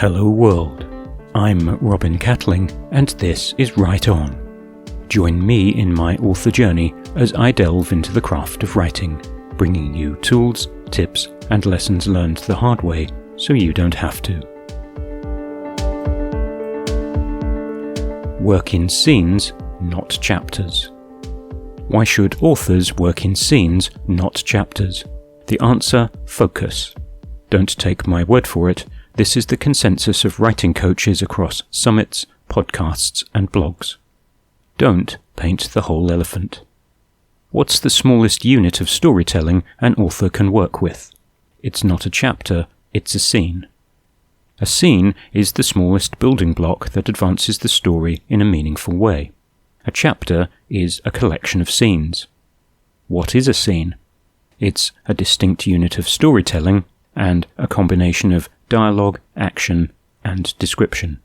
Hello world, I'm Robin Catling and this is Write On. Join me in my author journey as I delve into the craft of writing, bringing you tools, tips and lessons learned the hard way so you don't have to. Work in scenes, not chapters. Why should authors work in scenes, not chapters? The answer: focus. Don't take my word for it. This is the consensus of writing coaches across summits, podcasts, and blogs. Don't paint the whole elephant. What's the smallest unit of storytelling an author can work with? It's not a chapter, it's a scene. A scene is the smallest building block that advances the story in a meaningful way. A chapter is a collection of scenes. What is a scene? It's a distinct unit of storytelling and a combination of dialogue, action, and description.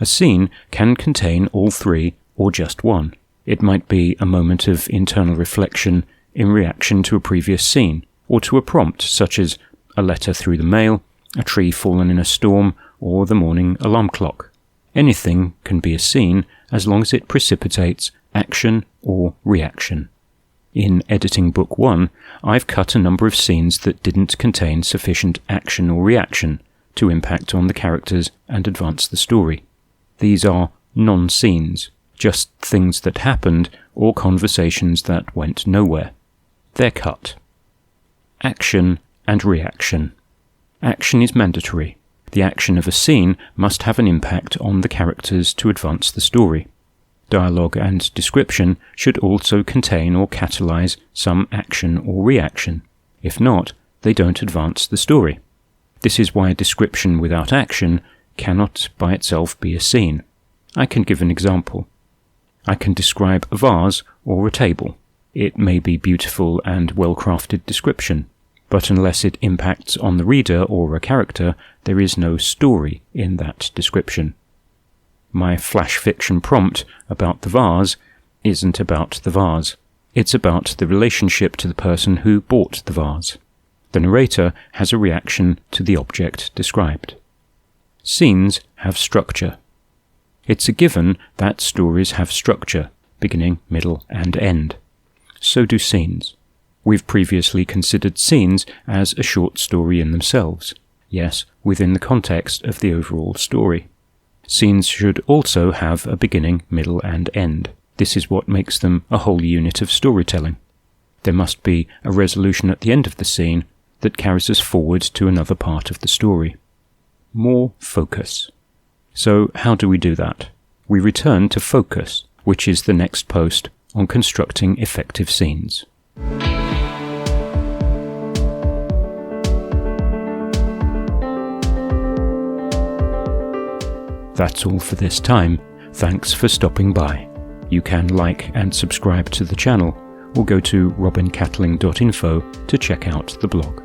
A scene can contain all three or just one. It might be a moment of internal reflection in reaction to a previous scene, or to a prompt such as a letter through the mail, a tree fallen in a storm, or the morning alarm clock. Anything can be a scene as long as it precipitates action or reaction. In editing Book 1, I've cut a number of scenes that didn't contain sufficient action or reaction to impact on the characters and advance the story. These are non-scenes, just things that happened or conversations that went nowhere. They're cut. Action and reaction. Action is mandatory. The action of a scene must have an impact on the characters to advance the story. Dialogue and description should also contain or catalyze some action or reaction. If not, they don't advance the story. This is why a description without action cannot by itself be a scene. I can give an example. I can describe a vase or a table. It may be beautiful and well-crafted description, but unless it impacts on the reader or a character, there is no story in that description. My flash fiction prompt about the vase isn't about the vase. It's about the relationship to the person who bought the vase. The narrator has a reaction to the object described. Scenes have structure. It's a given that stories have structure, beginning, middle, and end. So do scenes. We've previously considered scenes as a short story in themselves, yes, within the context of the overall story. Scenes should also have a beginning, middle, and end. This is what makes them a whole unit of storytelling. There must be a resolution at the end of the scene that carries us forward to another part of the story. More focus. So how do we do that? We return to focus, which is the next post on constructing effective scenes. That's all for this time. Thanks for stopping by. You can like and subscribe to the channel or go to robincatling.info to check out the blog.